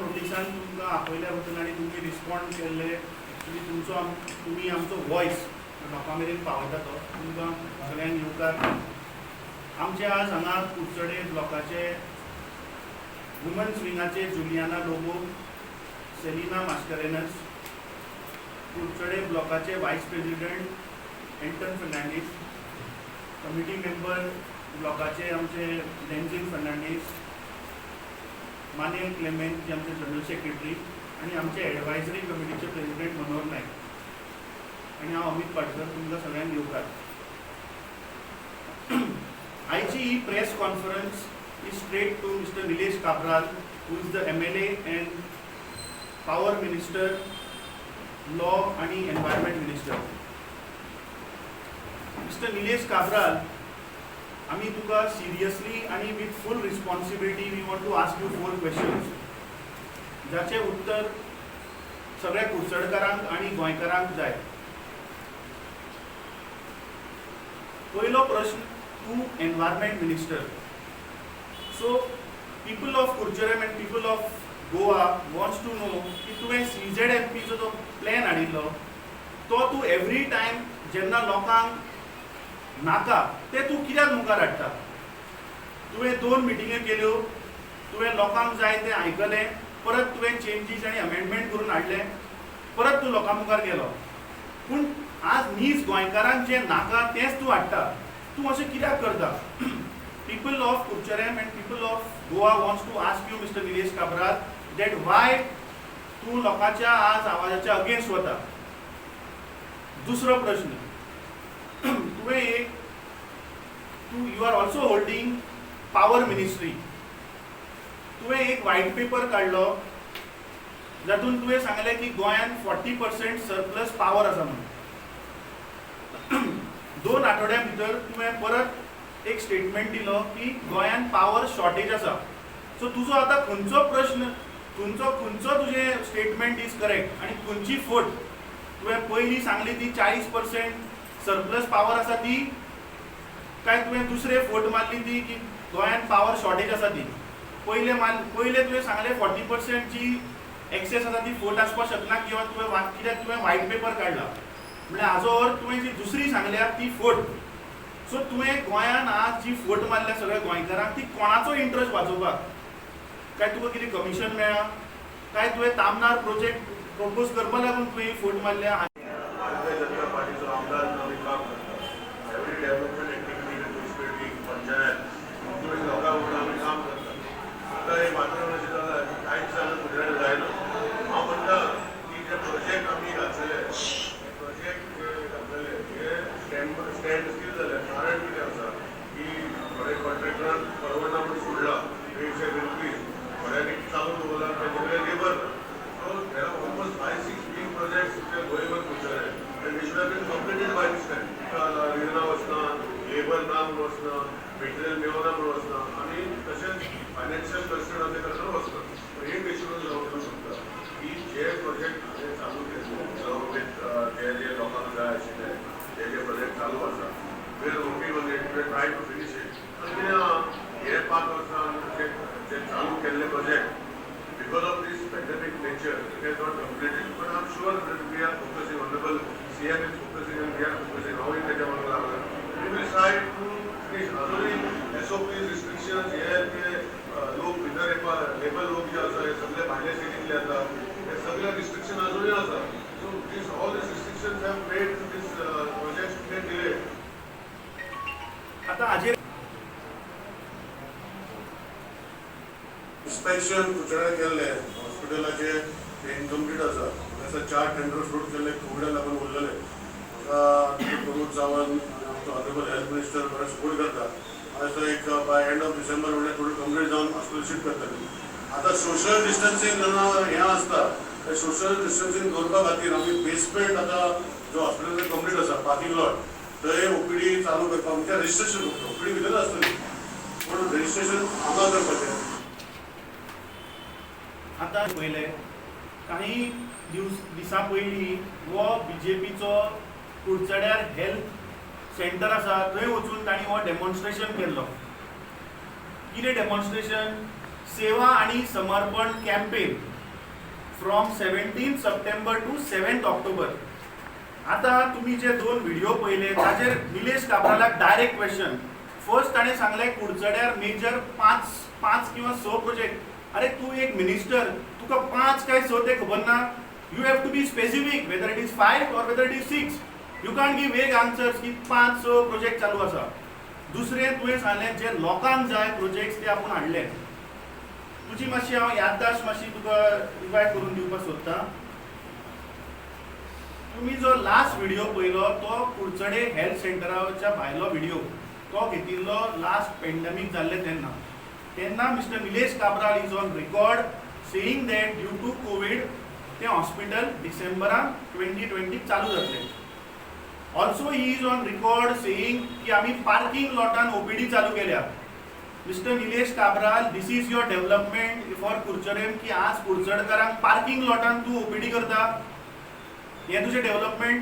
नोटिसान तुमकां आपयल्या बद्दल आनी तुमी रिस्पॉन्ड केल्ले एक्चुली तुमी आमचो वॉयस लोकां मेरेन पावयता तो तुमकां सगळ्यांक येवकार. आमचे आज हांगा कुडचडे ब्लॉकाचे वुमन्स विंगाचे जुलियाना लोबो, सेलिना मास्करेनस, कुडचडे ब्लॉकाचे vice president Anton Fernandes, committee member ब्लॉकाचे आमचे डेंझिल फर्नांडीस, मानेल क्लेमेंट जे आमचे जनरल सेक्रेटरी आणि आमचे एडवायझरी कमिटीचे प्रेसिडेंट मनोहर नायक आणि हांव अमित पाटकर तुमकां सगळ्यांक येवकार. आयची ही press conference is straight to mister Nilesh Cabral, who is the MLA and power minister, law आणि environment minister. Mister Nilesh Cabral, आम्ही तुका सिरियसली आणि with full responsibility we want to ask you 4 questions, ज्याचे उत्तर सगळ्या कुडचडकारांक आणि गोंयकारांक जाय. पयलो प्रश्न, तू environment minister. So people of Curchorem and people of Goa wants to know की तुवें CZMPचो जो प्लॅन हाडिल्लो तो तू एवरी टायम जेन्ना लोकांक नाका ते तू कित्याक मुखार हाडटा. तुवें 2 मिटिंगे केल्यो, तुवें लोकांक जाय तें आयकलें, परत तुवें चेंजीस आनी अमेंडमेंट करून हाडलें, परत तूं लोकां मुखार गेलो. पूण आज नीज गोंयकारांक जें नाका तेंच तूं हाडटा. तूं अशें कित्याक करता. People of Curchorem and people of Goa wants to ask you mister Nilesh Cabral that why तूं लोकांच्या आज आवाजाच्या अगेन्स्ट वता. दुसरो प्रश्न, you are also holding power ministry. तुवें एक व्हाईट पेपर काढलो जातून तुवें सांगलें की गोंयान 40% सरप्लस पॉवर आसा म्हणून. 2 आठवड्या भितर तुवें परत एक स्टेटमेंट दिलो की गोंयान पॉवर शॉर्टेज आसा. सो तुजो आतां खंयचो प्रश्न, खंयचो तुजें स्टेटमेंट इज करेक्ट आनी खंयची फट. तुवें पयलीं सांगली ती 40% सरप्लस पॉवर आसा ती, काय तुवें दुसरे फट मारली ती की गोंयान पॉवर शॉर्टेज आसा ती. पयले तुवें सांगलें 40% जी एक्सेस आसा ती फट आसपाक शकना किंवा कित्याक तुवें व्हाईट पेपर काडला. म्हणल्यार हाजो अर्थ तुवें जी दुसरी सांगल्या ती फट. सो तुवें गोंयान आज जी फट मारल्या सगळ्या गोंयकारांक ती कोणाचो इंट्रस्ट वाचोवपाक, काय तुका कितें कमिशन मेळ्ळा, काय तुवें तामनार प्रोजेक्ट प्रपोज करपा लागून तुवें ही फट मारल्या. भारतीय जनता पार्टीचो आमदार नवीन काम करता. एवरी डेव्हलपमेंट एक्टिविटी म्युनिसिपॅलिटी पंचायत तुवें लोकां वांगडा आमी काम करता. आतां हे वातावरण अशें जालां की कांयच जाणां कुडचडें जायना. हांव म्हणटा की जे प्रोजेक्ट आमी घातलेले हे स्टँड स्टील जाले. कारण कितें आसा की थोडे कॉन्ट्रॅक्टरान परवडना म्हूण सोडला. Rates have increase. थोड्यांनी चालू दवरला तेजे कडेन लेबर ना. So there are almost 5-6 big projects which are going on Kuchare, and which have been completed by this time. Reason was not, labor नाम was not, material मेवना was not, आणि तसेच financial constraint असे was not. पण हे patient जाऊन शकता की जे प्रोजेक्ट हांवें चालू केले विथ जे लोकांक जाय आशिल्ले जे प्रोजेक्ट चालू आसा well working on it, we try to finish it. आनी हे 5 वर्सां जे चालू केल्ले project because of this pandemic nature, it has not completed. But I'm sure that we are focusing, Honorable CM is focusing, and we are focusing how in the we will try to finish. Only SOPs, restrictions, लोक भितर labour लोक जे आसा हे सगळे भायल्या सिटींतले आसा, हे सगळे रिस्ट्रिक्शन अजूनही आसा. So this all this restrictions have made this projects to get delayed. आता हाजेर इन्स्पेक्शन कुडचड्यार केल्ले हॉस्पिटलाचे ते इनकम्प्लीट आसा. अशे 4 टेंडर फ्रूट केल्ले कोविडा लागून उरलेले. म्हाका प्रमोद सावंत आमचो ऑनरेबल हेल्थ मिनिस्टर बरो सपोर्ट करता. असो एक बाय एंड ऑफ डिसेंबर म्हणजे थोडे कंप्लीट जावन हॉस्पिटल शिफ्ट करतले. आतां सोशल डिस्टन्सिंग जेन्ना हें आसता ते सोशल डिस्टन्सिंग दवरपा खातीर आमी बेसमेंट आतां जो हॉस्पिटल कंप्लीट आसा पार्किंग लॉट थंय OPD चालू करपाक म्हणजे रजिस्ट्रेशन OPD भितर आसतली पूण रजिस्ट्रेशन हांगा करपाचें. आता पहिले काही दिसा पयलीं वो BJPचो कुडचड्यार हेल्थ सेंटर आसा थंय वचून तांणी हो डेमॉन्स्ट्रेशन केल्लो. कितें डेमॉन्स्ट्रेशन? सेवा आणि समर्पण campaign from 17 September to 7 October. आता तुम्ही जे 2 व्हिडिओ पहिले ताचेर निलेश काब्रालाक डायरेक्ट क्वेश्चन. फर्स्ट ताणें सांगलें कुडचड्यार मेजर 5 किंवा 6 प्रोजेक्ट. अरे तू एक मिनिस्टर, तुका 5 काय 6 ते खबर ना. You have to be specific whether it is 5 और whether it is 6. You can give vague answers की 5-6 प्रोजेक्ट चालू आसा. दुसरें तुवें सांगलें जे लोकांक जाय प्रोजेक्ट्स ते आपूण हाडले. तुजी मातशी हांव याददाश्त मातशी तुका रिवायव करून दिवपाक सोदतां. तुम्ही जो लास्ट व्हिडिओ पळयलो तो कुडचडे हेल्थ सेंटराच्या भायलो व्हिडिओ तो घेतिल्लो लास्ट पेंडेमीक जाल्ले तेन्ना mister Nilesh Cabral is on record saying that due to Covid ते हॉस्पिटल डिसेंबरान 2020 चालू जातले. Also he is on record saying की आमी पार्किंग लॉटान ओपीडी चालू केल्या. Mister Nilesh Cabral, this is your development for Curchorem की आज कुडचडकारांक पार्किंग लॉटान तू ओपीडी करता. हे तुझे डेव्हलपमेंट.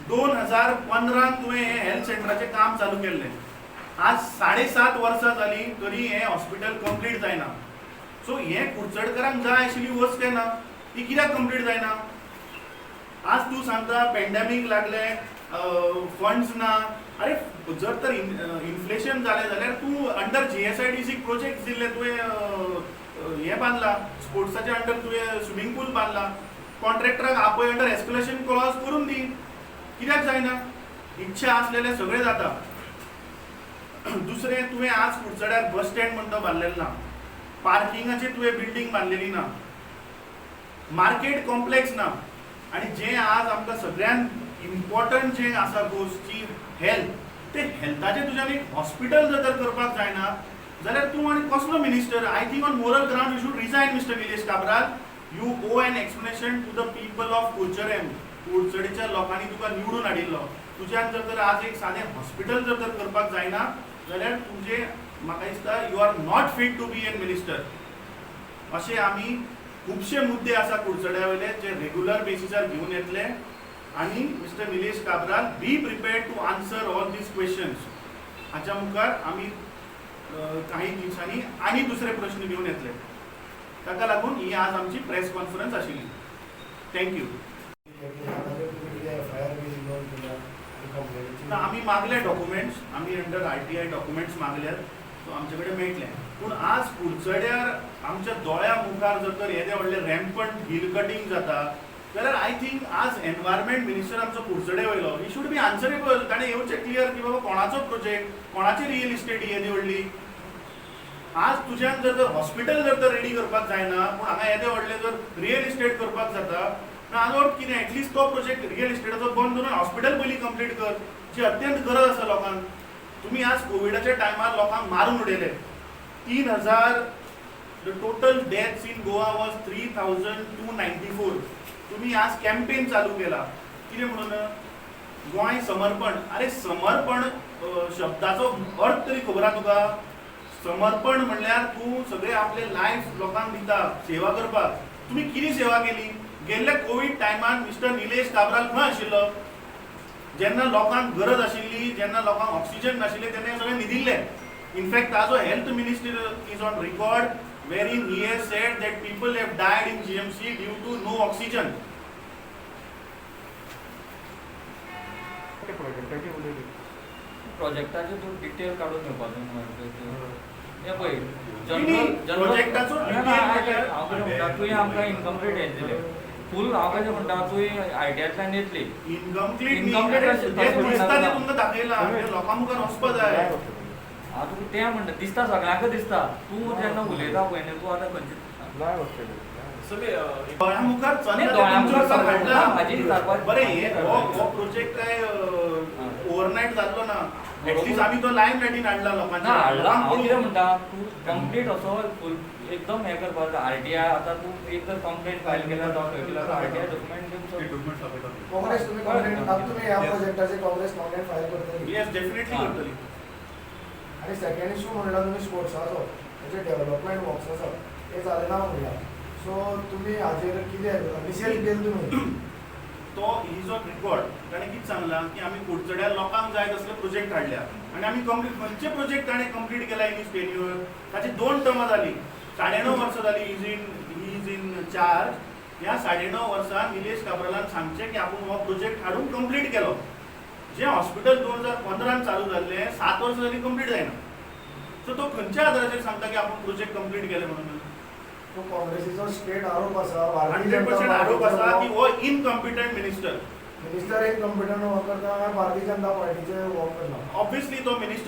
2015 तुवें हे हेल्थ सेंटराचें काम चालू केल्लें. आज 7.5 वर्सां जालीं तरी हें हॉस्पिटल कंप्लीट जायना. सो हें कुडचडकारांक जाय आशिल्ली वस्त ना ती कित्याक कंप्लीट जायना. आज तूं सांगता पेंडेमीक लागलें, फंड्स ना. अरे जर तर इन्फ्लेशन जालें जाल्यार तूं अंडर GSIDC प्रोजेक्ट दिल्ले, तुवें हें बांदला स्पोर्ट्साच्या अंडर, तुवें स्विमींग पूल बांदला. कॉन्ट्रॅक्टराक आपय अंडर एस्कुलेशन क्लॉज करून दी. कित्याक जायना. इच्छा आसलेलें सगळें जाता. दुसरें तुवें आज कुडचड्यार बस स्टँड म्हणटा बांदलेलें ना. पार्किंगाची तुवें बिल्डींग बांदलेली ना. मार्केट कॉम्प्लेक्स ना. आनी जें आज आमकां सगळ्यांत इम्पॉर्टंट जें आसा गोष्टी हेल्थ, ते हेल्थाचें तुज्यान एक हॉस्पिटल जर करपाक जायना जाल्यार तूं आनी कसलो minister. I think on moral ground you should resign mister Nilesh Cabral. You owe an explanation to the people of Curchorem. कुडचडेच्या लोकांनी तुका निवडून हाडिल्लो. तुज्यान जर आज एक सादें हॉस्पिटल जर करपाक जायना जाल्यार तुजें म्हाका दिसता you are not fit to be an minister. अशें आमी खुबशे मुद्दे आसा कुडचड्या वयले जे रेग्युलर बेसिसार घेवन येतले. आनी mister Nilesh Kabral, be prepared to answer all these questions. हाच्या मुखार आमी काही दिवसांनी आनी दुसरे प्रश्न घेवन येतले. ताका लागून ही आज आमची प्रेस कॉन्फरन्स आशिल्ली. थँक्यू. आमी मागले डॉक्युमेंट्स, आमी अंडर RTI डॉक्युमेंट्स मागल्यात, सो आमचे कडेन मेळटले. पूण आज कुडचड्यार आमच्या दोळ्या मुखार जर तर येदे व्हडले रॅम्पंट हिल कटींग जाता जाल्यार आय थिंक आज एनवायरमेंट मिनिस्टर आमचो कुडचडे वयलो, ही शूड बी आन्सरेबल. ताणें येवचें क्लियर की बाबा कोणाचो प्रोजेक्ट, कोणाची रियल इस्टेट येदी व्हडली. आज तुज्यान जर हॉस्पिटल जर तर रेडी करपाक जायना पूण हांगा येदे व्हडले जर रियल इस्टेट करपाक जाता नाजाल्यार कितें एटलिस्ट तो प्रोजेक्ट रियल इस्टेटाचो बंद करून हॉस्पिटल पयलीं कंप्लीट कर, जी अत्यंत गरज आसा लोकांक. तुमी आज कोविडाच्या टायमार लोकांक मारून उडयले. 3000 the total deaths in Goa was 3294. तुम्ही आज कॅम्पेन चालू केला. कितें म्हणून गोंय समर्पण. अरे समर्पण शब्दाचो अर्थ तरी खबर आहा तुका. समर्पण म्हणल्यार तूं सगळे आपले लायफ लोकांक दिता सेवा करपाक. तुमी कितें सेवा केली. गेल्ल्या कोविड टायमार मिस्टर निलेश काब्राल खंय आशिल्लो. जेन्ना लोकांक गरज आशिल्ली, जेन्ना लोकांक ऑक्सिजन नाशिल्ले तेन्ना सगळें न्हिदिल्ले. इनफॅक्ट ताजो health minister is on record wherein he has said that people have died in GMC due to no oxygen. प्रोजेक्टाचे तू डिटेल काढून घेवपाचो. हे पळय प्रोजेक्टाचो तुवें आमकां इनकम्प्लीट हें दिलें. फूल हांव कशें म्हणटा तुवें ITIंतल्यान येतली इनकम्प्लीट दिसता तें तुमकां दाखयलां. लोकां मुखार वचपा जाय. हांव तुका तें म्हणटा दिसता सगळ्यांक दिसता. तूं जेन्ना उलयता पळय न्ही तूं आतां खंयची दोळ्या मुखार बरें हो प्रोजेक्ट काय ओव्हरनायट जाल्लो ना. एटलीस्ट आमी तो लायम लायटीन हाडला लोकांना. हाडला. हांव कितें म्हणटा तूं कंप्लीट असो फूल एकदम हें करपाक जाय. RTI आतां तूं एक तर कंप्लेंट फायल केला जावं खंय केला RTI डॉक्युमेंट काँग्रेस तुम्ही ह्या प्रोजेक्टाचे काँग्रेस कंप्लेंट फायल करतली. येस डेफिनेटली करतली. आणि सेकंड इशू म्हणला तुम्ही स्पोर्ट्साचो म्हणजे डेव्हलपमेंट वर्क्स आसा ते जाले ना म्हणला. सो तुम्ही हाजेर कितें इनिशियल केलं तुमी. तो इज ऑन रिकॉर्ड. ताणें कितें सांगलां की आमी कुडचड्या लोकांक जाय तसले प्रोजेक्ट हाडल्या आनी आमी कंप्लीट खंयचे प्रोजेक्ट ताणें कंप्लीट केला इन इज टेन्युअर. ताची 2 टर्मां जाली. 9.5 वर्सां जाली ही इज इन चार्ज. ह्या 9.5 वर्सां निलेश काब्रालान सांगचें की आपूण हो प्रोजेक्ट हाडून कंप्लीट केलो. जें हॉस्पिटल 2015 चालू जाल्लें 7 वर्सां जालीं कंप्लीट जायना. सो तो खंयच्या आदाराचेर सांगता की आपूण प्रोजेक्ट कंप्लीट केले म्हणून? तो काँग्रेसीचो स्टेट आरोप आसा. भारतीय 100% आरोप आसा की हो इनकॉम्पिटंट मिनिस्टर. मिनिस्टर एक कॉम्पिटंट वर्क करता, भारतीय जनता पार्टीचे वर्क करना. ऑब्वियसली तो मिनिस्टर